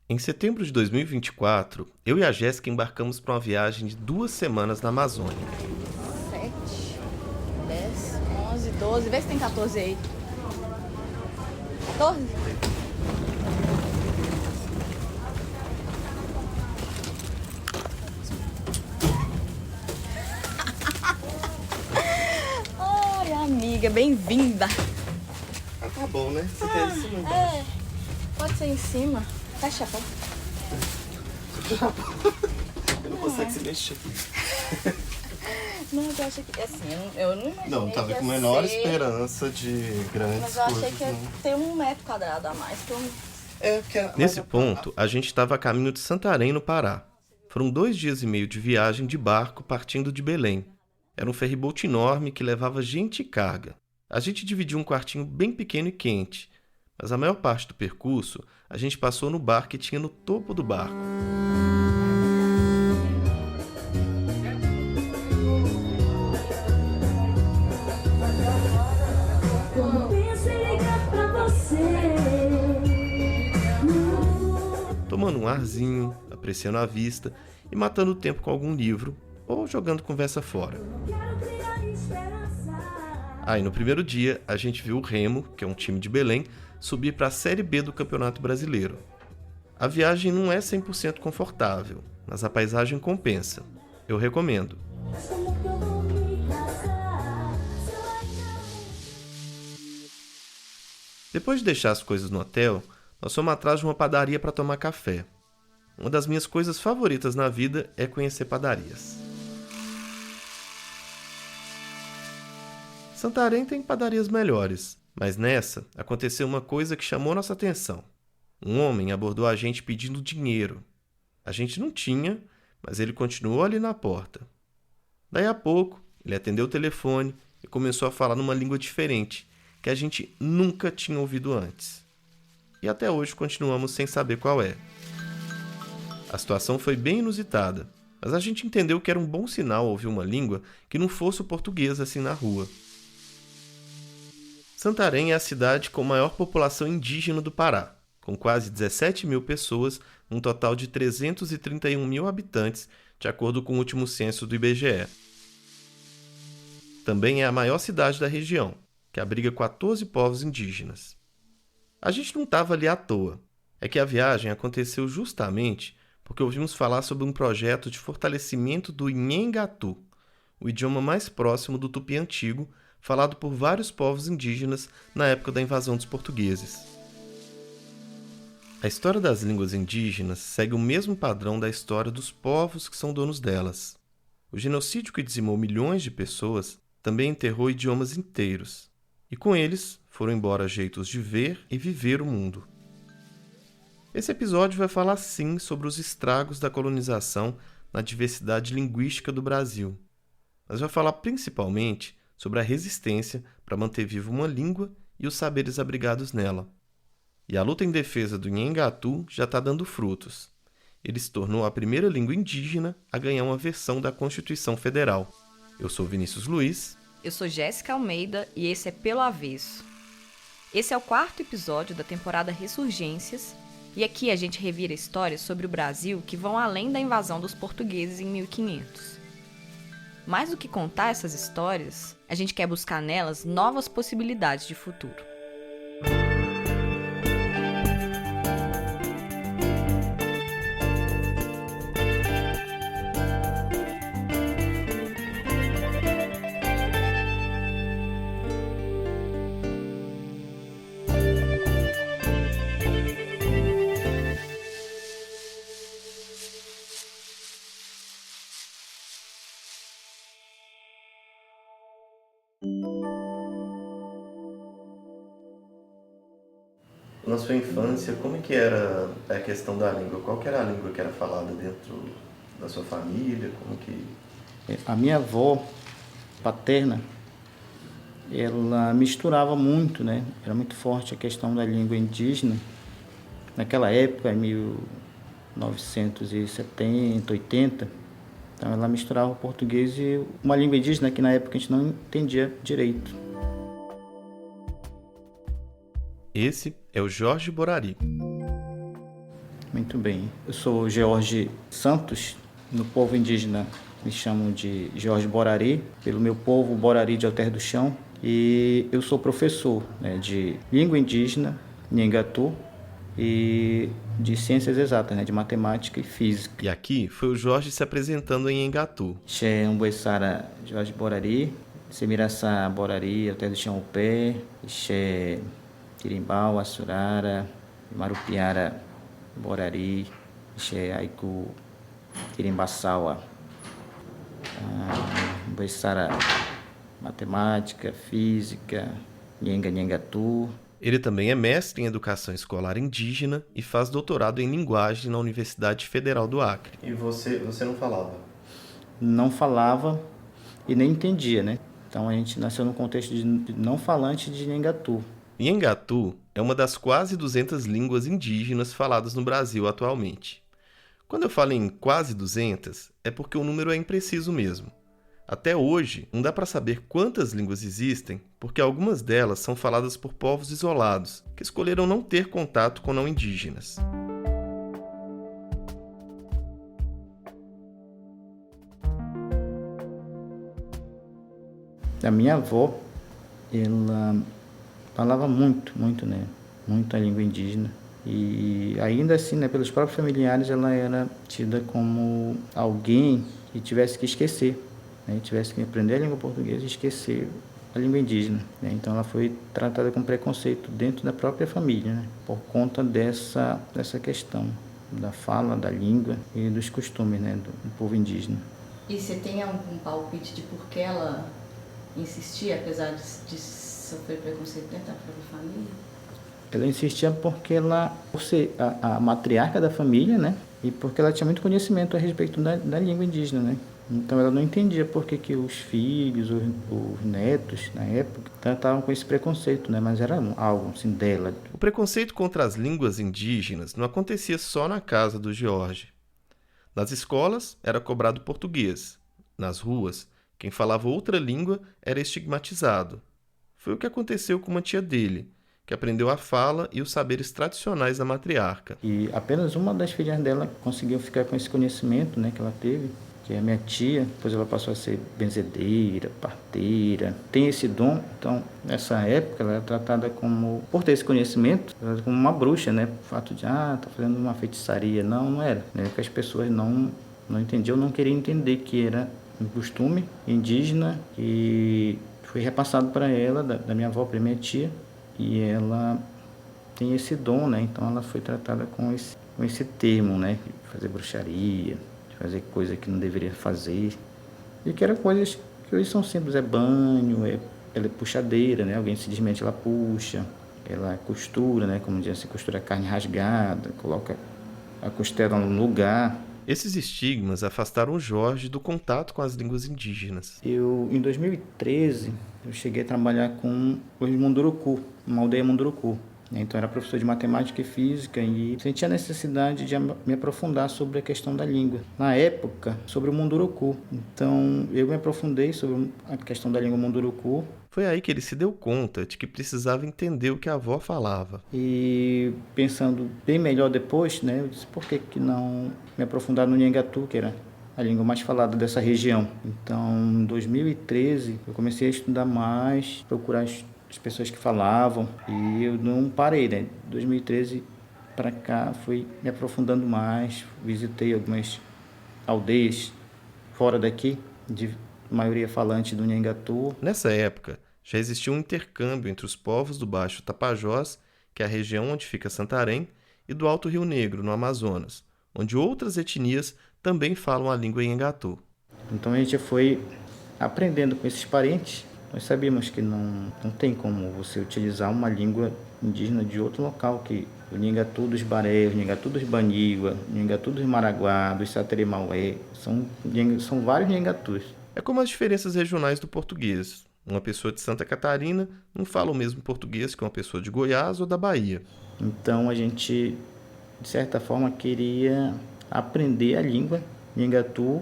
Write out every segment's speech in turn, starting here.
Em setembro de 2024, eu e a Jéssica embarcamos para uma viagem de 2 semanas na Amazônia. 7, 10, 11, 12. Vê se tem 14 aí. 14? Oi, amiga, bem-vinda. Ah, tá bom, né? Você quer isso mesmo? Pode ser em cima. Fecha a porta. Eu não consigo se mexer. Não, eu achei que. Assim, eu não imaginei. Não, tava que ia com a menor ser, esperança de grandes Mas eu achei coisas. que ia Não. ter 1 metro quadrado a mais. Que eu... É, porque nesse ponto, a gente estava a caminho de Santarém, no Pará. Foram 2 dias e meio de viagem de barco partindo de Belém. Era um ferryboat enorme que levava gente e carga. A gente dividia um quartinho bem pequeno e quente, mas a maior parte do percurso a gente passou no bar que tinha no topo do barco. Tomando um arzinho, apreciando a vista e matando o tempo com algum livro ou jogando conversa fora. Aí no primeiro dia, a gente viu o Remo, que é um time de Belém, subir para a Série B do Campeonato Brasileiro. A viagem não é 100% confortável, mas a paisagem compensa. Eu recomendo. Depois de deixar as coisas no hotel, nós fomos atrás de uma padaria para tomar café. Uma das minhas coisas favoritas na vida é conhecer padarias. Santarém tem padarias melhores, mas nessa aconteceu uma coisa que chamou nossa atenção. Um homem abordou a gente pedindo dinheiro. A gente não tinha, mas ele continuou ali na porta. Daí a pouco, ele atendeu o telefone e começou a falar numa língua diferente, que a gente nunca tinha ouvido antes. E até hoje continuamos sem saber qual é. A situação foi bem inusitada, mas a gente entendeu que era um bom sinal ouvir uma língua que não fosse o português assim na rua. Santarém é a cidade com maior população indígena do Pará, com quase 17 mil pessoas, um total de 331 mil habitantes, de acordo com o último censo do IBGE. Também é a maior cidade da região, que abriga 14 povos indígenas. A gente não estava ali à toa. É que a viagem aconteceu justamente porque ouvimos falar sobre um projeto de fortalecimento do Nheengatu, o idioma mais próximo do tupi antigo, falado por vários povos indígenas na época da invasão dos portugueses. A história das línguas indígenas segue o mesmo padrão da história dos povos que são donos delas. O genocídio que dizimou milhões de pessoas também enterrou idiomas inteiros, e com eles foram embora jeitos de ver e viver o mundo. Esse episódio vai falar sim sobre os estragos da colonização na diversidade linguística do Brasil, mas vai falar principalmente sobre a resistência para manter viva uma língua e os saberes abrigados nela. E a luta em defesa do Nheengatu já está dando frutos. Ele se tornou a primeira língua indígena a ganhar uma versão da Constituição Federal. Eu sou Vinícius Luiz. Eu sou Jéssica Almeida e esse é Pelo Avesso. Esse é o 4º episódio da temporada Ressurgências, e aqui a gente revira histórias sobre o Brasil que vão além da invasão dos portugueses em 1500. Mais do que contar essas histórias, a gente quer buscar nelas novas possibilidades de futuro. Na sua infância, como é que era a questão da língua? Qual que era a língua que era falada dentro da sua família? Como que... A minha avó paterna, ela misturava muito, né? Era muito forte a questão da língua indígena. Naquela época, em 1970, 80, então ela misturava o português e uma língua indígena que na época a gente não entendia direito. Esse é o Jorge Borari. Muito bem. Eu sou Jorge Santos, no povo indígena me chamam de Jorge Borari, pelo meu povo Borari de Alter do Chão, e eu sou professor, né, de língua indígena, Nhengatu, e de ciências exatas, né, de matemática e física. E aqui foi o Jorge se apresentando em Engatu. Xe Umbuessara Jorge Borari, Semiraçá Borari, Alter do Chão Upé, Xe Tirimbau, Assurara, Marupiara Borari, Xe Aiku Tirimbaçaua, Umbuessara matemática, física, Nhengatu. Ele também é mestre em educação escolar indígena e faz doutorado em linguagem na Universidade Federal do Acre. E você não falava? Não falava e nem entendia, né? Então a gente nasceu no contexto de não falante de Nhengatu. Nhengatu é uma das quase 200 línguas indígenas faladas no Brasil atualmente. Quando eu falo em quase 200, é porque o número é impreciso mesmo. Até hoje, não dá para saber quantas línguas existem, porque algumas delas são faladas por povos isolados, que escolheram não ter contato com não indígenas. A minha avó, ela falava muito, né? Muito a língua indígena. E ainda assim, né, pelos próprios familiares, ela era tida como alguém que tivesse que esquecer, né? Tivesse que aprender a língua portuguesa e esquecer a língua indígena, né? Então ela foi tratada com preconceito dentro da própria família, né? Por conta dessa questão da fala, da língua e dos costumes, né, do povo indígena. E você tem algum palpite de por que ela insistia, apesar de sofrer preconceito dentro da própria família? Ela insistia porque ela, por ser a matriarca da família, né? E porque ela tinha muito conhecimento a respeito da língua indígena, né? Então ela não entendia por que os filhos, os netos, na época, tratavam com esse preconceito, né? Mas era algo assim dela. O preconceito contra as línguas indígenas não acontecia só na casa do Jorge. Nas escolas era cobrado português. Nas ruas, quem falava outra língua era estigmatizado. Foi o que aconteceu com uma tia dele, que aprendeu a fala e os saberes tradicionais da matriarca. E apenas uma das filhas dela conseguiu ficar com esse conhecimento, né, que ela teve, que é a minha tia. Depois ela passou a ser benzedeira, parteira, tem esse dom. Então, nessa época, ela era tratada como, por ter esse conhecimento, como uma bruxa, né? O fato de, tá fazendo uma feitiçaria. Não era. Né? Porque as pessoas não entendiam, não queriam entender que era um costume indígena e foi repassado para ela, da minha avó, para minha tia, e ela tem esse dom, né? Então ela foi tratada com esse termo, né? De fazer bruxaria, de fazer coisa que não deveria fazer, e que eram coisas que hoje são simples, é banho, ela é puxadeira, né? Alguém se desmente, ela puxa, ela costura, né? Como diz, se costura a carne rasgada, coloca a costela no lugar. Esses estigmas afastaram o Jorge do contato com as línguas indígenas. Em 2013, eu cheguei a trabalhar com os Munduruku, uma aldeia Munduruku. Então, era professor de matemática e física e sentia a necessidade de me aprofundar sobre a questão da língua. Na época, sobre o Munduruku. Então, eu me aprofundei sobre a questão da língua Munduruku. Foi aí que ele se deu conta de que precisava entender o que a avó falava. E pensando bem melhor depois, né, eu disse, por que não me aprofundar no Nhengatu, que era a língua mais falada dessa região? Então, em 2013, eu comecei a estudar mais, procurar as pessoas que falavam, e eu não parei, né? De 2013 para cá, fui me aprofundando mais, visitei algumas aldeias fora daqui, de maioria falante do Nhengatu. Nessa época, já existia um intercâmbio entre os povos do Baixo Tapajós, que é a região onde fica Santarém, e do Alto Rio Negro, no Amazonas, onde outras etnias também falam a língua Nhengatu. Então a gente foi aprendendo com esses parentes. Nós sabíamos que não tem como você utilizar uma língua indígena de outro local, que o Nhengatu dos Baré, o Nhengatu dos Baniwa, o Nhengatu dos Maraguá, dos Sateremaué, são vários Nhengatus. É como as diferenças regionais do português. Uma pessoa de Santa Catarina não fala o mesmo português que uma pessoa de Goiás ou da Bahia. Então a gente, de certa forma, queria aprender a língua Nhengatu,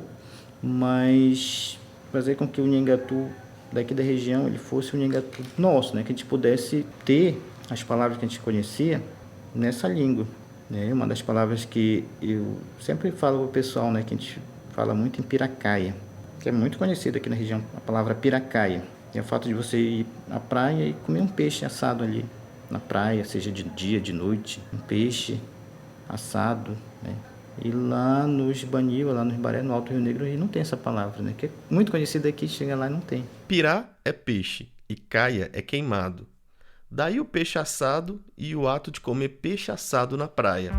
mas fazer com que o Nhengatu daqui da região ele fosse o Nhengatu nosso, né? Que a gente pudesse ter as palavras que a gente conhecia nessa língua, É uma das palavras que eu sempre falo para o pessoal, né, que a gente fala muito em piracaia, que é muito conhecida aqui na região, a palavra piracaia. É o fato de você ir à praia e comer um peixe assado ali na praia, seja de dia, de noite, um peixe assado, né? E lá no Esbanil, lá no Ibaré, no Alto Rio Negro, não tem essa palavra, né? Que é muito conhecida aqui, chega lá e não tem. Pirá é peixe e caia é queimado. Daí o peixe assado e o ato de comer peixe assado na praia.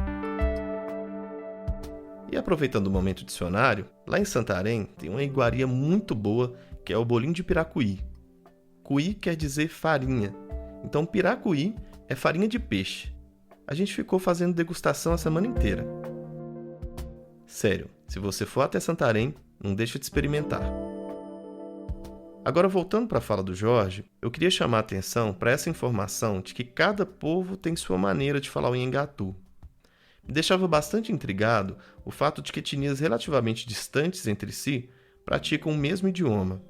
E aproveitando o momento dicionário, lá em Santarém tem uma iguaria muito boa que é o bolinho de piracuí. Cuí quer dizer farinha, então piracuí é farinha de peixe. A gente ficou fazendo degustação a semana inteira. Sério, se você for até Santarém, não deixa de experimentar. Agora, voltando para a fala do Jorge, eu queria chamar a atenção para essa informação de que cada povo tem sua maneira de falar o Nhengatu. Me deixava bastante intrigado o fato de que etnias relativamente distantes entre si praticam o mesmo idioma.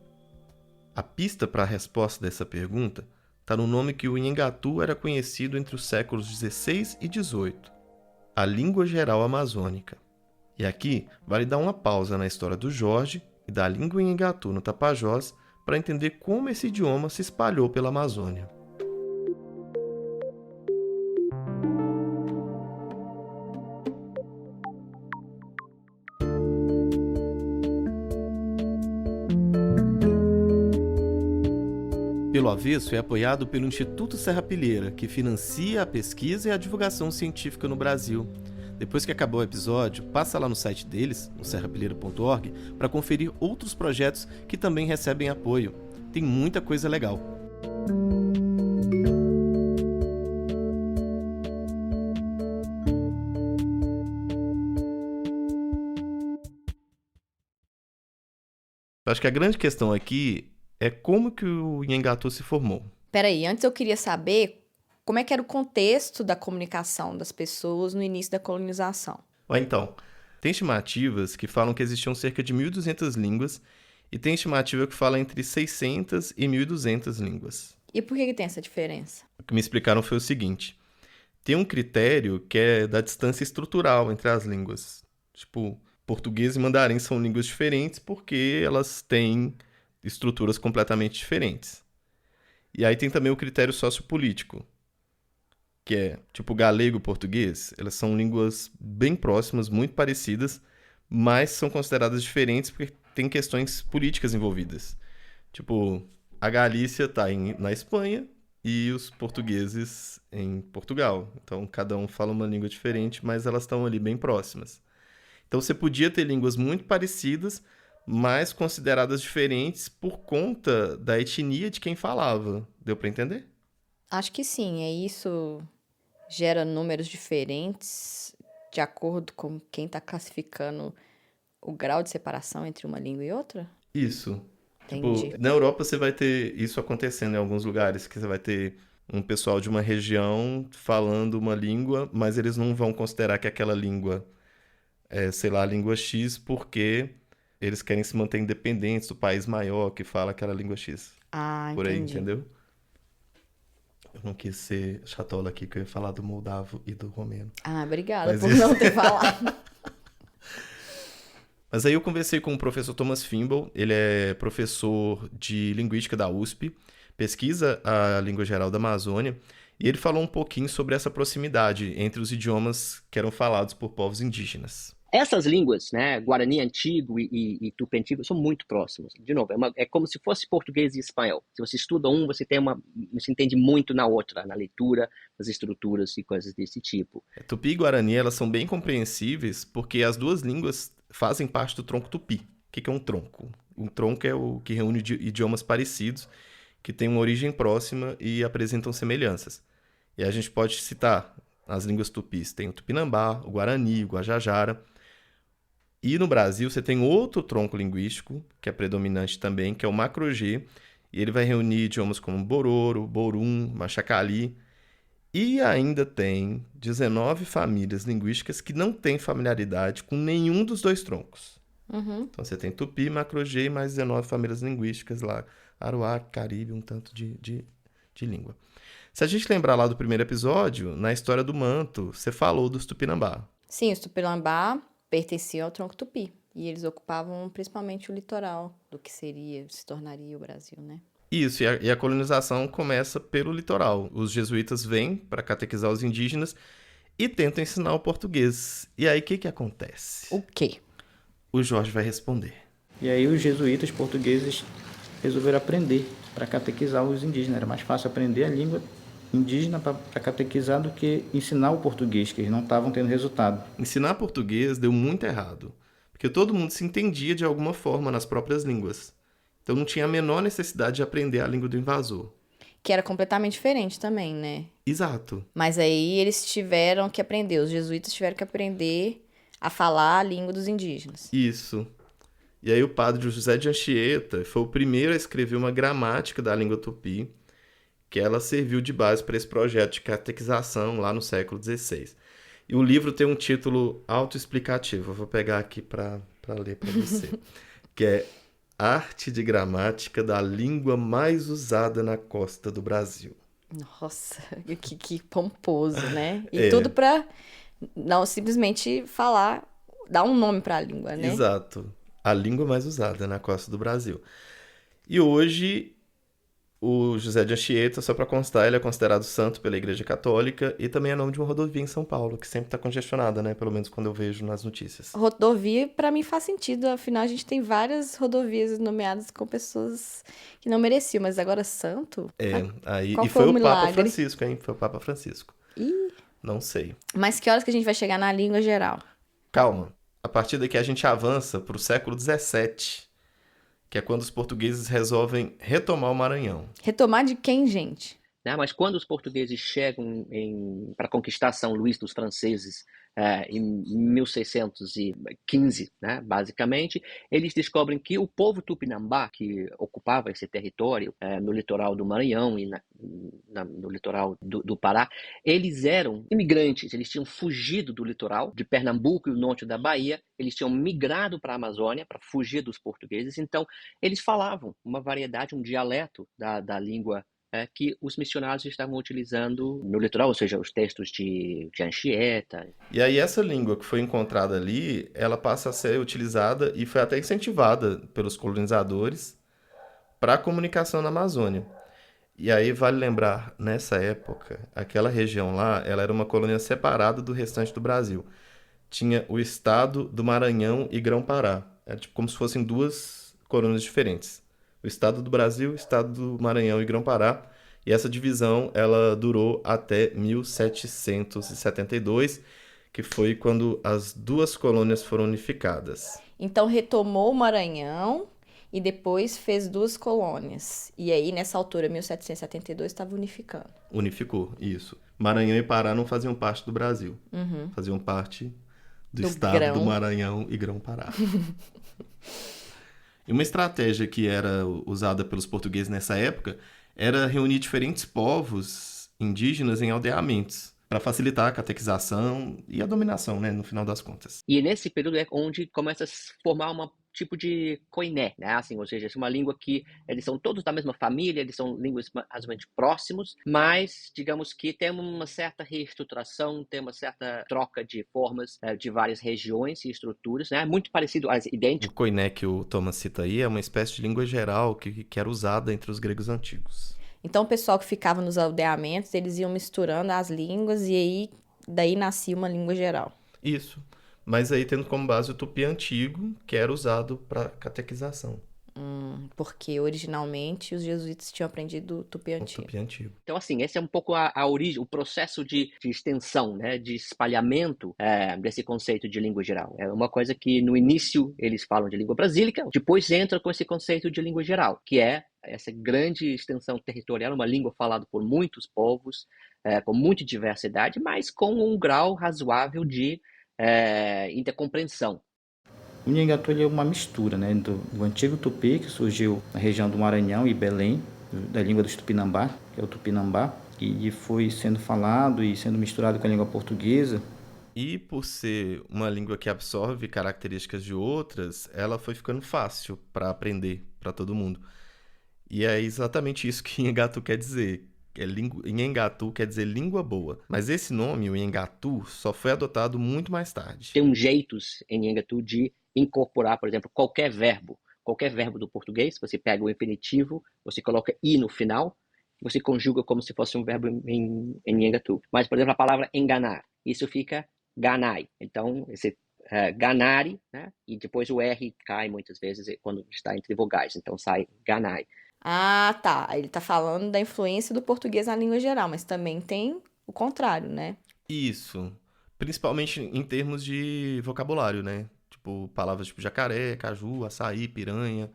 A pista para a resposta dessa pergunta está no nome que o Nhengatu era conhecido entre os séculos XVI e XVIII, a língua geral amazônica. E aqui vale dar uma pausa na história do Jorge e da língua Nhengatu no Tapajós para entender como esse idioma se espalhou pela Amazônia. Pelo Avesso é apoiado pelo Instituto Serrapilheira, que financia a pesquisa e a divulgação científica no Brasil. Depois que acabar o episódio, passa lá no site deles, no serrapilheira.org, para conferir outros projetos que também recebem apoio. Tem muita coisa legal. Acho que a grande questão aqui é como que o Nhengatu se formou. Peraí, antes eu queria saber como é que era o contexto da comunicação das pessoas no início da colonização. Então, tem estimativas que falam que existiam cerca de 1.200 línguas e tem estimativa que fala entre 600 e 1.200 línguas. E por que tem essa diferença? O que me explicaram foi o seguinte: tem um critério que é da distância estrutural entre as línguas. Tipo, português e mandarim são línguas diferentes porque elas têm estruturas completamente diferentes. E aí tem também o critério sociopolítico, que é tipo galego e português. Elas são línguas bem próximas, muito parecidas, mas são consideradas diferentes porque tem questões políticas envolvidas. Tipo, a Galícia está na Espanha e os portugueses em Portugal. Então, cada um fala uma língua diferente, mas elas estão ali bem próximas. Então, você podia ter línguas muito parecidas, mas consideradas diferentes por conta da etnia de quem falava. Deu para entender? Acho que sim, isso gera números diferentes de acordo com quem está classificando o grau de separação entre uma língua e outra? Isso. Entendi. Tipo, na Europa você vai ter isso acontecendo em alguns lugares, que você vai ter um pessoal de uma região falando uma língua, mas eles não vão considerar que aquela língua é, sei lá, a língua X, porque eles querem se manter independentes do país maior que fala aquela língua X. Ah, Por aí, entendi. entendeu? Eu não quis ser chatola aqui, que eu ia falar do moldavo e do romeno. Ah, obrigada Mas por isso- não ter falado. Mas aí eu conversei com o professor Thomas Fimble, ele é professor de linguística da USP, pesquisa a língua geral da Amazônia, e ele falou um pouquinho sobre essa proximidade entre os idiomas que eram falados por povos indígenas. Essas línguas, né, Guarani Antigo e Tupi Antigo, são muito próximas. De novo, é como se fosse português e espanhol. Se você estuda um, você entende muito na outra, na leitura, nas estruturas e coisas desse tipo. Tupi e Guarani, elas são bem compreensíveis porque as duas línguas fazem parte do tronco Tupi. O que é um tronco? Um tronco é o que reúne idiomas parecidos, que têm uma origem próxima e apresentam semelhanças. E a gente pode citar as línguas tupis. Tem o Tupinambá, o Guarani, o Guajajara. E no Brasil você tem outro tronco linguístico, que é predominante também, que é o Macro-G, e ele vai reunir idiomas como Bororo, Borum, Machacali, e ainda tem 19 famílias linguísticas que não têm familiaridade com nenhum dos dois troncos. Uhum. Então você tem Tupi, Macro-G e mais 19 famílias linguísticas lá, Aruá, Caribe, um tanto de língua. Se a gente lembrar lá do primeiro episódio, na história do manto, você falou dos Tupinambá. Sim, os Tupinambá pertenciam ao tronco tupi. E eles ocupavam principalmente o litoral do que se tornaria o Brasil, né? Isso, e a colonização começa pelo litoral. Os jesuítas vêm para catequizar os indígenas e tentam ensinar o português. E aí, o que acontece? O quê? O Jorge vai responder. E aí os jesuítas portugueses resolveram aprender para catequizar os indígenas. Era mais fácil aprender a língua indígena para catequizar do que ensinar o português, que eles não estavam tendo resultado. Ensinar português deu muito errado, porque todo mundo se entendia de alguma forma nas próprias línguas. Então não tinha a menor necessidade de aprender a língua do invasor. Que era completamente diferente também, né? Exato. Mas aí eles tiveram que aprender, os jesuítas tiveram que aprender a falar a língua dos indígenas. Isso. E aí o padre José de Anchieta foi o primeiro a escrever uma gramática da língua tupi, que ela serviu de base para esse projeto de catequização lá no século XVI. E o livro tem um título autoexplicativo, eu vou pegar aqui para ler para você, que é Arte de Gramática da Língua Mais Usada na Costa do Brasil. Nossa, que pomposo, né? E tudo para não simplesmente falar, dar um nome para a língua, né? Exato. A língua mais usada na costa do Brasil. E hoje, o José de Anchieta, só para constar, ele é considerado santo pela Igreja Católica e também é nome de uma rodovia em São Paulo, que sempre está congestionada, né? Pelo menos quando eu vejo nas notícias. Rodovia, para mim, faz sentido. Afinal, a gente tem várias rodovias nomeadas com pessoas que não mereciam. Mas agora, santo? Aí, qual e foi foi o o Papa milagre? Francisco, hein? Foi o Papa Francisco. Ih. Não sei. Mas que horas que a gente vai chegar na língua geral? Calma. A partir daqui a gente avança para o século XVII, que é quando os portugueses resolvem retomar o Maranhão. Retomar de quem, gente? Né? Mas quando os portugueses chegam para conquistar São Luís dos franceses em 1615, né, basicamente, eles descobrem que o povo tupinambá, que ocupava esse território no litoral do Maranhão e no litoral do Pará, eles eram imigrantes, eles tinham fugido do litoral de Pernambuco e o norte da Bahia, eles tinham migrado para a Amazônia para fugir dos portugueses, então eles falavam uma variedade, um dialeto da língua que os missionários estavam utilizando no litoral, ou seja, os textos de Anchieta. E aí essa língua que foi encontrada ali, ela passa a ser utilizada e foi até incentivada pelos colonizadores para a comunicação na Amazônia. E aí vale lembrar, nessa época, aquela região lá, ela era uma colônia separada do restante do Brasil. Tinha o estado do Maranhão e Grão-Pará. Era tipo como se fossem duas colônias diferentes. O estado do Brasil, o estado do Maranhão e Grão-Pará. E essa divisão, ela durou até 1772, que foi quando as duas colônias foram unificadas. Então, retomou o Maranhão e depois fez duas colônias. E aí, nessa altura, 1772, estava unificando. Unificou, isso. Maranhão e Pará não faziam parte do Brasil. Uhum. Faziam parte do estado Grão. do Maranhão e Grão-Pará. E uma estratégia que era usada pelos portugueses nessa época era reunir diferentes povos indígenas em aldeamentos para facilitar a catequização e a dominação, né, no final das contas. E nesse período é onde começa a se formar um tipo de koiné, né? Assim, ou seja, é uma língua que eles são todos da mesma família, eles são línguas razoavelmente próximos, mas digamos que tem uma certa reestruturação, tem uma certa troca de formas de várias regiões e estruturas, né? Muito parecido, idêntico. O koiné que o Thomas cita aí é uma espécie de língua geral que era usada entre os gregos antigos. Então, o pessoal que ficava nos aldeamentos, eles iam misturando as línguas e aí daí nascia uma língua geral. Isso. Mas aí tendo como base o tupi antigo, que era usado para catequização. Porque originalmente os jesuítas tinham aprendido o tupi O antigo. tupi antigo. Então, assim, esse é um pouco a origem, o processo de extensão, né, de espalhamento desse conceito de língua geral. É uma coisa que no início eles falam de língua brasílica, depois entra com esse conceito de língua geral, que é essa grande extensão territorial, uma língua falada por muitos povos, com muita diversidade, mas com um grau razoável de intercompreensão. O Nhangatu é uma mistura, né, do antigo tupi, que surgiu na região do Maranhão e Belém, da língua dos Tupinambá, que é o Tupinambá, e foi sendo falado e sendo misturado com a língua portuguesa. E por ser uma língua que absorve características de outras, ela foi ficando fácil para aprender para todo mundo. E é exatamente isso que Nhangatu quer dizer, Nhengatu quer dizer língua boa. Mas esse nome, o Nhengatu, só foi adotado muito mais tarde. Tem uns jeitos em Nhengatu de incorporar, por exemplo, qualquer verbo do português. Você pega o infinitivo, você coloca i no final, você conjuga como se fosse um verbo em Nhengatu. Mas, por exemplo, a palavra enganar, isso fica ganai. Então, esse ganari, né? E depois o R cai muitas vezes quando está entre vogais, então sai ganai. Ah, tá. Ele tá falando da influência do português na língua geral, mas também tem o contrário, né? Isso. Principalmente em termos de vocabulário, né? Tipo, palavras tipo jacaré, caju, açaí, piranha,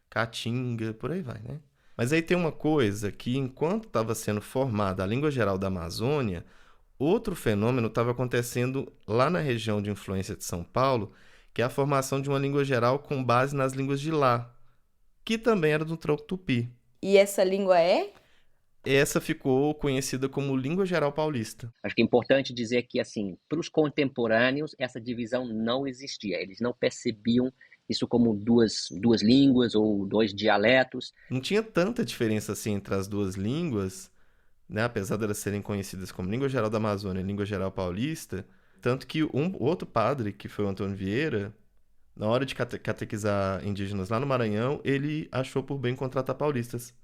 caatinga, por aí vai, né? Mas aí tem uma coisa que, enquanto estava sendo formada a língua geral da Amazônia, outro fenômeno estava acontecendo lá na região de influência de São Paulo, que é a formação de uma língua geral com base nas línguas de lá, que também era do tronco tupi. E essa língua é? Essa ficou conhecida como língua geral paulista. Acho que é importante dizer que, assim, para os contemporâneos, essa divisão não existia. Eles não percebiam isso como duas línguas ou dois dialetos. Não tinha tanta diferença assim entre as duas línguas, né? Apesar de elas serem conhecidas como língua geral da Amazônia e língua geral paulista. Tanto que outro padre, que foi o Antônio Vieira, na hora de catequizar indígenas lá no Maranhão, ele achou por bem contratar paulistas.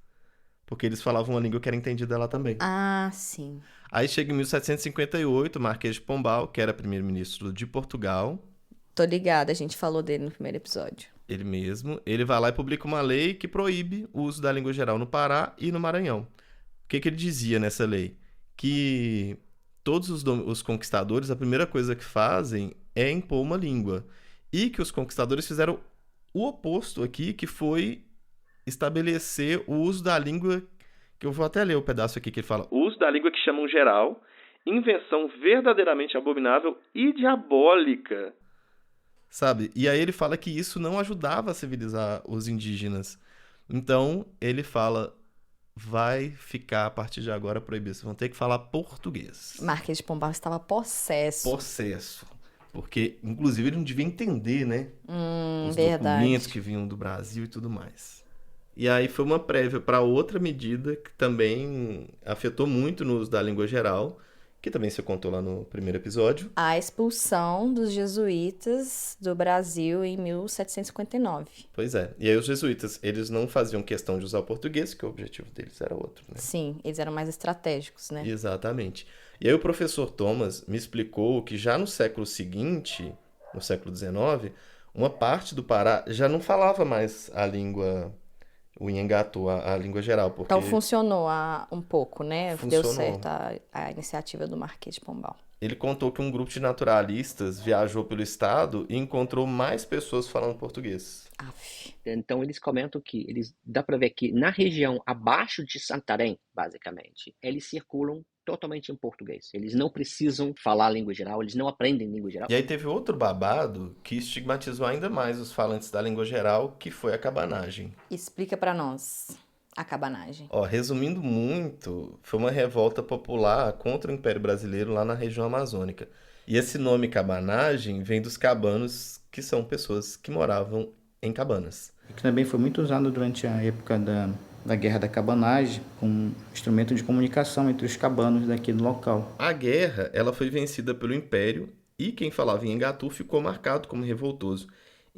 Porque eles falavam uma língua que era entendida lá também. Ah, sim. Aí chega em 1758, Marquês de Pombal, que era primeiro-ministro de Portugal. Tô ligada, a gente falou dele no primeiro episódio. Ele mesmo. Ele vai lá e publica uma lei que proíbe o uso da língua geral no Pará e no Maranhão. O que ele dizia nessa lei? Que todos os conquistadores, a primeira coisa que fazem é impor uma língua. E que os conquistadores fizeram o oposto aqui, que foi estabelecer o uso da língua, que eu vou até ler o pedaço aqui que ele fala. O uso da língua que chamam geral, invenção verdadeiramente abominável e diabólica. Sabe? E aí ele fala que isso não ajudava a civilizar os indígenas. Então, ele fala, vai ficar a partir de agora proibido. Vocês vão ter que falar português. Marquês de Pombal estava possesso. Possesso. Porque, inclusive, ele não devia entender, né? Os Verdade. documentos que vinham do Brasil e tudo mais. E aí foi uma prévia para outra medida que também afetou muito no uso da língua geral, que também se contou lá no primeiro episódio. A expulsão dos jesuítas do Brasil em 1759. Pois é. E aí os jesuítas, eles não faziam questão de usar o português, que o objetivo deles era outro, né? Sim, eles eram mais estratégicos, né? Exatamente. E aí o professor Thomas me explicou que já no século seguinte, no século XIX, uma parte do Pará já não falava mais a língua, o Nhengatu, a língua geral. Porque Então funcionou um pouco, né? Deu Funcionou. certo a iniciativa do Marquês de Pombal. ele contou que um grupo de naturalistas viajou pelo estado e encontrou mais pessoas falando português. Aff. Então eles comentam que dá para ver que na região abaixo de Santarém, basicamente, eles circulam totalmente em português. Eles não precisam falar a língua geral, eles não aprendem língua geral. E aí teve outro babado que estigmatizou ainda mais os falantes da língua geral, que foi a cabanagem. Explica pra nós a cabanagem. Resumindo muito, foi uma revolta popular contra o Império Brasileiro lá na região amazônica. E esse nome cabanagem vem dos cabanos, que são pessoas que moravam em cabanas. Que também foi muito usado durante a época da Guerra da Cabanagem, como instrumento de comunicação entre os cabanos daqui do local. A guerra, ela foi vencida pelo Império e quem falava em Engatu ficou marcado como revoltoso.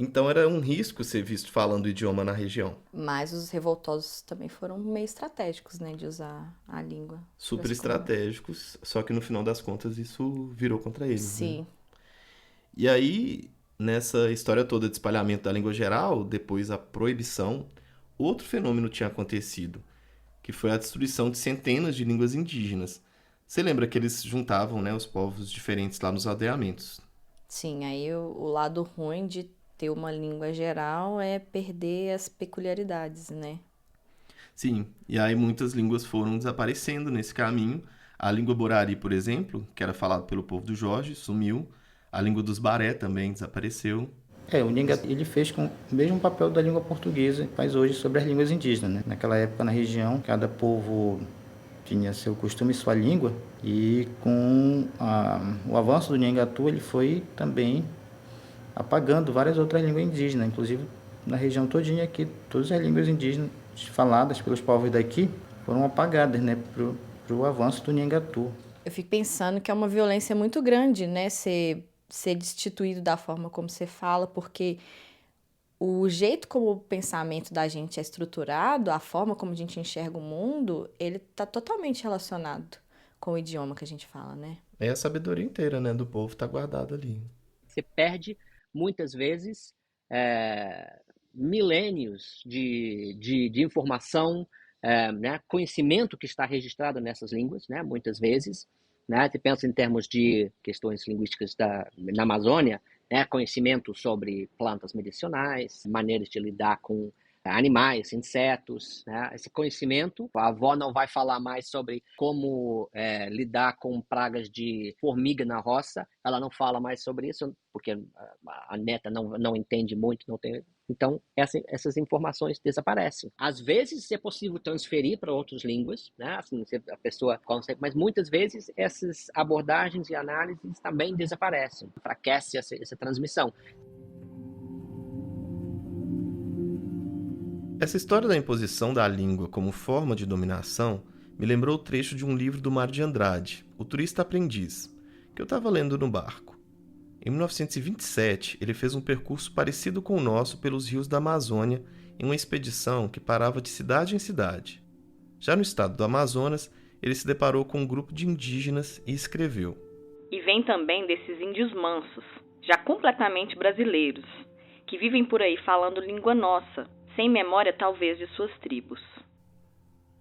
Então era um risco ser visto falando o idioma na região. Mas os revoltosos também foram meio estratégicos, né, de usar a língua. Super estratégicos, só que no final das contas isso virou contra eles. Sim. Né? E aí, nessa história toda de espalhamento da língua geral, depois a proibição, outro fenômeno tinha acontecido, que foi a destruição de centenas de línguas indígenas. Você lembra que eles juntavam, né, os povos diferentes lá nos aldeamentos? Sim, aí o lado ruim de ter uma língua geral é perder as peculiaridades, né? Sim, e aí muitas línguas foram desaparecendo nesse caminho. A língua Borari, por exemplo, que era falada pelo povo do Jorge, sumiu. A língua dos Baré também desapareceu. O Nhengatu, ele fez com o mesmo papel da língua portuguesa que faz hoje sobre as línguas indígenas, né? Naquela época, na região, cada povo tinha seu costume e sua língua, e com o avanço do Nhengatu, ele foi também apagando várias outras línguas indígenas, inclusive na região todinha aqui, todas as línguas indígenas faladas pelos povos daqui foram apagadas, né, para o avanço do Nhengatu. Eu fico pensando que é uma violência muito grande, né? Ser destituído da forma como você fala, porque o jeito como o pensamento da gente é estruturado, a forma como a gente enxerga o mundo, ele está totalmente relacionado com o idioma que a gente fala, né? É a sabedoria inteira, né, do povo tá guardada ali. Você perde, muitas vezes, milênios de informação, né, conhecimento que está registrado nessas línguas, né, muitas vezes. Né, você pensa em termos de questões linguísticas na Amazônia, né, conhecimento sobre plantas medicinais, maneiras de lidar com animais, insetos, né? Esse conhecimento, a avó não vai falar mais sobre como lidar com pragas de formiga na roça, ela não fala mais sobre isso, porque a neta não entende muito, não tem... Então, essas informações desaparecem. Às vezes, é possível transferir para outras línguas, né? Assim, a pessoa consegue, mas muitas vezes essas abordagens e análises também desaparecem, enfraquece essa transmissão. Essa história da imposição da língua como forma de dominação me lembrou o trecho de um livro do Mário de Andrade, O Turista Aprendiz, que eu estava lendo no barco. Em 1927, ele fez um percurso parecido com o nosso pelos rios da Amazônia em uma expedição que parava de cidade em cidade. Já no estado do Amazonas, ele se deparou com um grupo de indígenas e escreveu: E vem também desses índios mansos, já completamente brasileiros, que vivem por aí falando língua nossa, sem memória talvez de suas tribos.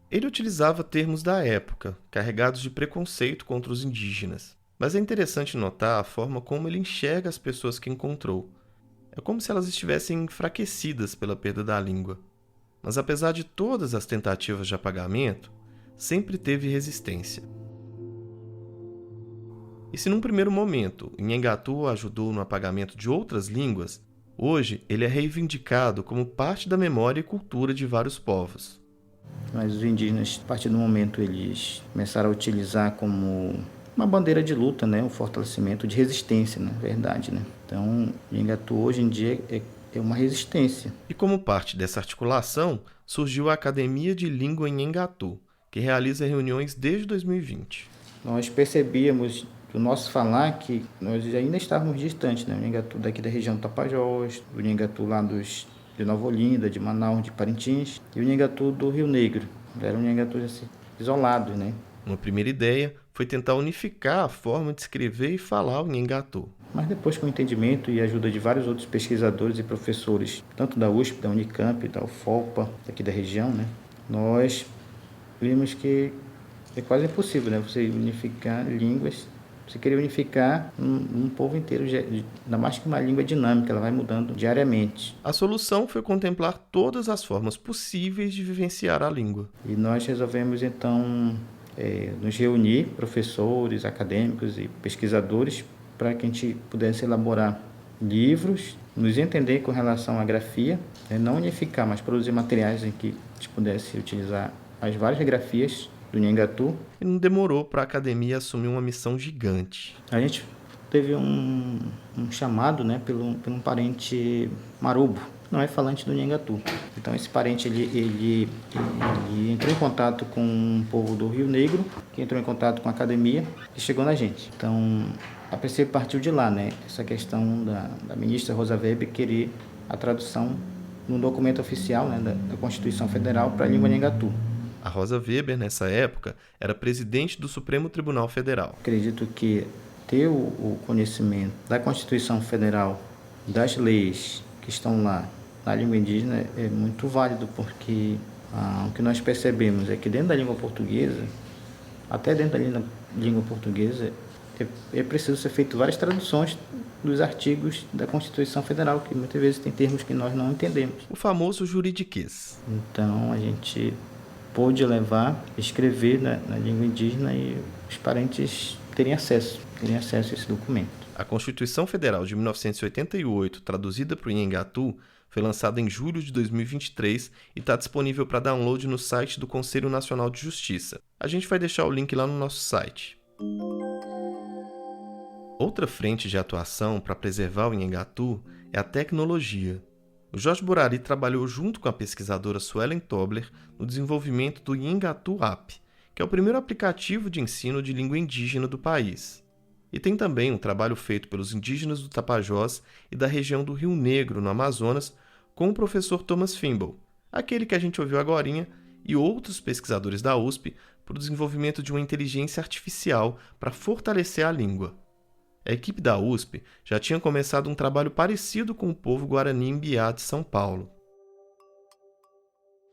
Ele utilizava termos da época, carregados de preconceito contra os indígenas. Mas é interessante notar a forma como ele enxerga as pessoas que encontrou. É como se elas estivessem enfraquecidas pela perda da língua. Mas apesar de todas as tentativas de apagamento, sempre teve resistência. E se num primeiro momento o Nhengatu ajudou no apagamento de outras línguas, hoje ele é reivindicado como parte da memória e cultura de vários povos. Mas os indígenas, a partir do momento, eles começaram a utilizar como uma bandeira de luta, né, um fortalecimento de resistência, na verdade, né? Então, o Nhengatu hoje em dia é uma resistência. E como parte dessa articulação, surgiu a Academia de Língua Nhengatu, que realiza reuniões desde 2020. Nós percebíamos do nosso falar que nós ainda estávamos distantes, né? O Nhengatu daqui da região do Tapajós, o Nhengatu lá de Nova Olinda, de Manaus, de Parintins, e o Nhengatu do Rio Negro. Eram Nhengatus assim, isolados, né? Uma primeira ideia foi tentar unificar a forma de escrever e falar o Nhengatu. Mas depois, com o entendimento e a ajuda de vários outros pesquisadores e professores, tanto da USP, da Unicamp, da UFOPA, daqui da região, né, nós vimos que é quase impossível, né, você unificar línguas. Você queria unificar um povo inteiro, ainda mais que uma língua dinâmica, ela vai mudando diariamente. A solução foi contemplar todas as formas possíveis de vivenciar a língua. E nós resolvemos, então, nos reunir, professores, acadêmicos e pesquisadores, para que a gente pudesse elaborar livros, nos entender com relação à grafia, não unificar, mas produzir materiais em que a gente pudesse utilizar as várias grafias do Nhengatu. E não demorou para a academia assumir uma missão gigante. A gente teve um chamado, né, por um parente marubo, não é falante do Nhengatu. Então esse parente ele entrou em contato com um povo do Rio Negro, que entrou em contato com a academia e chegou na gente. Então a princípio partiu de lá, né, essa questão da ministra Rosa Weber querer a tradução num documento oficial, né, da Constituição Federal para a língua Nhengatu. A Rosa Weber, nessa época, era presidente do Supremo Tribunal Federal. Acredito que ter o conhecimento da Constituição Federal, das leis que estão lá na língua indígena é muito válido, porque o que nós percebemos é que dentro da língua portuguesa, até dentro da língua portuguesa, é preciso ser feito várias traduções dos artigos da Constituição Federal, que muitas vezes tem termos que nós não entendemos. O famoso juridiquês. Então, a gente pôde escrever na língua indígena e os parentes terem acesso a esse documento. A Constituição Federal de 1988, traduzida para o Nhengatu, foi lançada em julho de 2023 e está disponível para download no site do Conselho Nacional de Justiça. A gente vai deixar o link lá no nosso site. Outra frente de atuação para preservar o Nhengatu é a tecnologia. O Jorge Burari trabalhou junto com a pesquisadora Suelen Tobler no desenvolvimento do Nhengatu App, que é o primeiro aplicativo de ensino de língua indígena do país. E tem também um trabalho feito pelos indígenas do Tapajós e da região do Rio Negro, no Amazonas, com o professor Thomas Fimble, aquele que a gente ouviu agorinha, e outros pesquisadores da USP, para o desenvolvimento de uma inteligência artificial para fortalecer a língua. A equipe da USP já tinha começado um trabalho parecido com o povo Guarani Mbiá de São Paulo.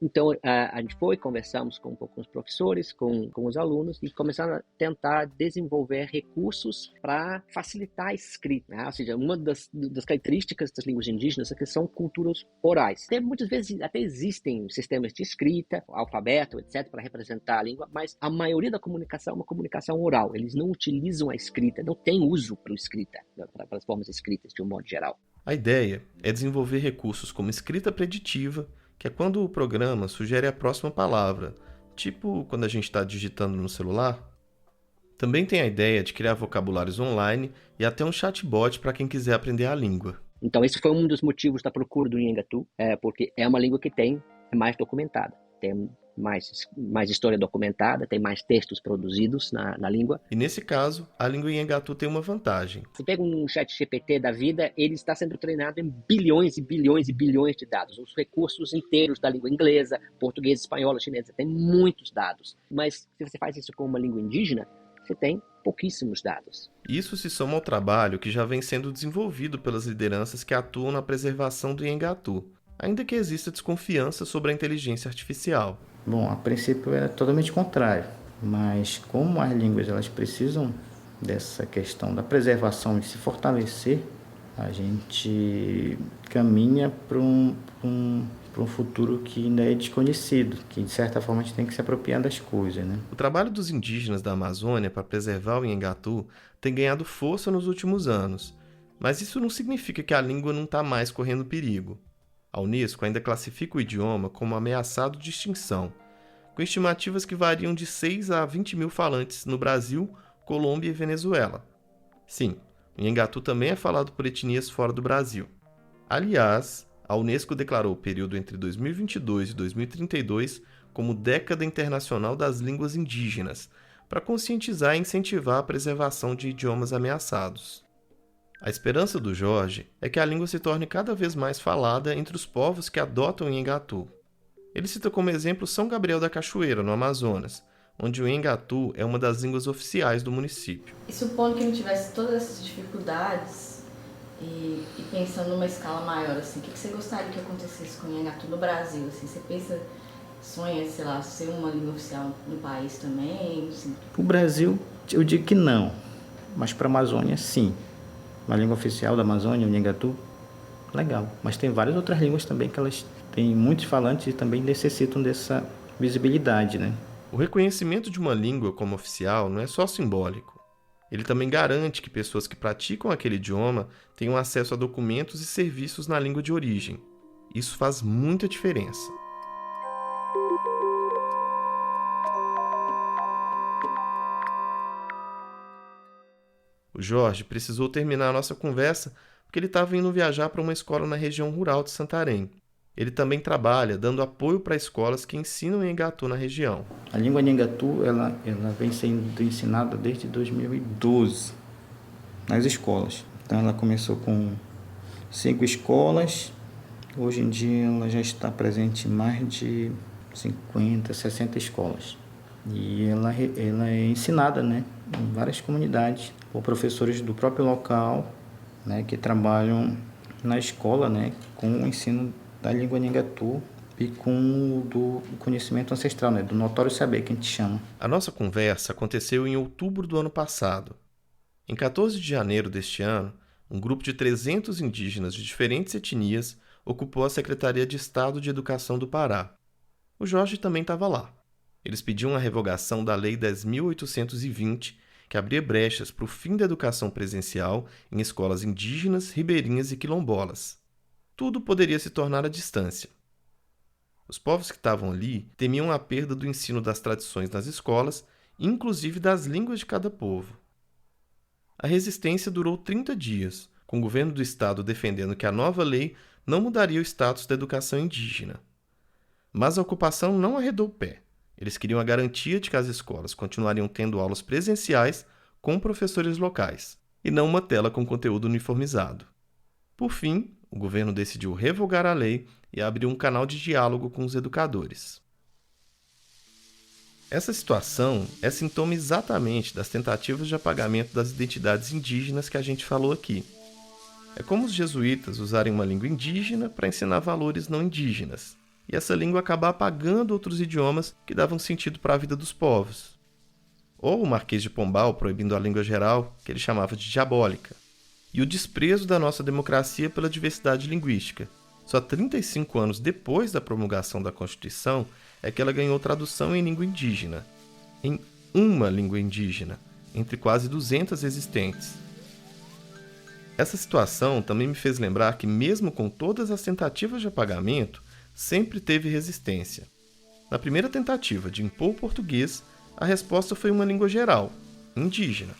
Então, a gente conversamos um pouco com os professores, com os alunos, e começaram a tentar desenvolver recursos para facilitar a escrita, né? Ou seja, uma das características das línguas indígenas é que são culturas orais. Muitas vezes até existem sistemas de escrita, alfabeto, etc., para representar a língua, mas a maioria da comunicação é uma comunicação oral. Eles não utilizam a escrita, não tem uso para a escrita, para as formas escritas, de um modo geral. A ideia é desenvolver recursos como escrita preditiva, que é quando o programa sugere a próxima palavra, tipo quando a gente está digitando no celular. Também tem a ideia de criar vocabulários online e até um chatbot para quem quiser aprender a língua. Então, esse foi um dos motivos da procura do Nhengatu, porque é uma língua que é mais documentada, tem mais história documentada, tem mais textos produzidos na língua. E nesse caso, a língua Nhengatu tem uma vantagem. Você pega um chat GPT da vida, ele está sendo treinado em bilhões e bilhões e bilhões de dados. Os recursos inteiros da língua inglesa, português, espanhola, chinesa, tem muitos dados. Mas se você faz isso com uma língua indígena, você tem pouquíssimos dados. Isso se soma ao trabalho que já vem sendo desenvolvido pelas lideranças que atuam na preservação do Nhengatu, ainda que exista desconfiança sobre a inteligência artificial. Bom, a princípio é totalmente contrário, mas como as línguas elas precisam dessa questão da preservação e se fortalecer, a gente caminha para um futuro que ainda é desconhecido, que de certa forma a gente tem que se apropriar das coisas, né? O trabalho dos indígenas da Amazônia para preservar o Nhengatu tem ganhado força nos últimos anos, mas isso não significa que a língua não está mais correndo perigo. A Unesco ainda classifica o idioma como ameaçado de extinção, com estimativas que variam de 6 a 20 mil falantes no Brasil, Colômbia e Venezuela. Sim, o Nhengatu também é falado por etnias fora do Brasil. Aliás, a Unesco declarou o período entre 2022 e 2032 como Década Internacional das Línguas Indígenas, para conscientizar e incentivar a preservação de idiomas ameaçados. A esperança do Jorge é que a língua se torne cada vez mais falada entre os povos que adotam o Nhengatu. Ele cita como exemplo São Gabriel da Cachoeira, no Amazonas, onde o Nhengatu é uma das línguas oficiais do município. E supondo que não tivesse todas essas dificuldades, e pensando numa escala maior, assim, o que você gostaria que acontecesse com o Nhengatu no Brasil? Assim, você sonha, sei lá, ser uma língua oficial no país também? Assim? O Brasil, eu digo que não, mas para a Amazônia, sim. Uma língua oficial da Amazônia, o Nhengatu, legal. Mas tem várias outras línguas também que elas têm muitos falantes e também necessitam dessa visibilidade, né? O reconhecimento de uma língua como oficial não é só simbólico. Ele também garante que pessoas que praticam aquele idioma tenham acesso a documentos e serviços na língua de origem. Isso faz muita diferença. O Jorge precisou terminar a nossa conversa porque ele estava indo viajar para uma escola na região rural de Santarém. Ele também trabalha dando apoio para escolas que ensinam Nhengatu na região. A língua Nhengatu ela vem sendo ensinada desde 2012 nas escolas. Então ela começou com 5 escolas. Hoje em dia ela já está presente em mais de 50, 60 escolas. E ela é ensinada, né, em várias comunidades por professores do próprio local, né, que trabalham na escola, né, com o ensino da língua Nhengatu e com do conhecimento ancestral, né, do notório saber, que a gente chama. A nossa conversa aconteceu em outubro do ano passado. Em 14 de janeiro deste ano, um grupo de 300 indígenas de diferentes etnias ocupou a Secretaria de Estado de Educação do Pará. O Jorge também estava lá. Eles pediam a revogação da Lei 10.820, que abria brechas para o fim da educação presencial em escolas indígenas, ribeirinhas e quilombolas. Tudo poderia se tornar à distância. Os povos que estavam ali temiam a perda do ensino das tradições nas escolas, inclusive das línguas de cada povo. A resistência durou 30 dias, com o governo do estado defendendo que a nova lei não mudaria o status da educação indígena. Mas a ocupação não arredou o pé, Eles queriam a garantia de que as escolas continuariam tendo aulas presenciais com professores locais, e não uma tela com conteúdo uniformizado. Por fim, o governo decidiu revogar a lei e abriu um canal de diálogo com os educadores. Essa situação é sintoma exatamente das tentativas de apagamento das identidades indígenas que a gente falou aqui. É como os jesuítas usarem uma língua indígena para ensinar valores não indígenas, e essa língua acabar apagando outros idiomas que davam sentido para a vida dos povos. Ou o Marquês de Pombal proibindo a língua geral, que ele chamava de diabólica. E o desprezo da nossa democracia pela diversidade linguística. Só 35 anos depois da promulgação da Constituição é que ela ganhou tradução em língua indígena. Em uma língua indígena, entre quase 200 existentes. Essa situação também me fez lembrar que, mesmo com todas as tentativas de apagamento, sempre teve resistência. Na primeira tentativa de impor o português, a resposta foi uma língua geral, indígena.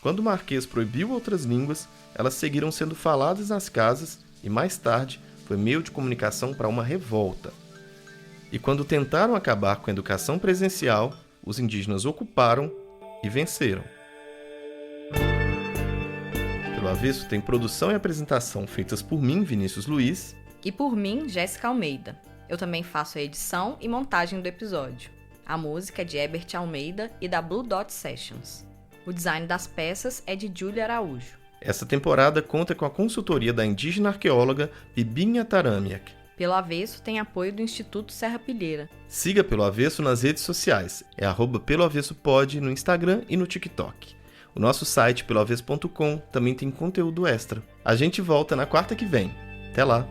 Quando o Marquês proibiu outras línguas, elas seguiram sendo faladas nas casas e, mais tarde, foi meio de comunicação para uma revolta. E quando tentaram acabar com a educação presencial, os indígenas ocuparam e venceram. Pelo Avesso tem produção e apresentação feitas por mim, Vinícius Luiz. E por mim, Jéssica Almeida. Eu também faço a edição e montagem do episódio. A música é de Herbert Almeida e da Blue Dot Sessions. O design das peças é de Júlia Araújo. Essa temporada conta com a consultoria da indígena arqueóloga Bibinha Taramiak. Pelo Avesso tem apoio do Instituto Serra Pilheira. Siga Pelo Avesso nas redes sociais. É @peloavessopod no Instagram e no TikTok. O nosso site peloavesso.com também tem conteúdo extra. A gente volta na quarta que vem. Até lá!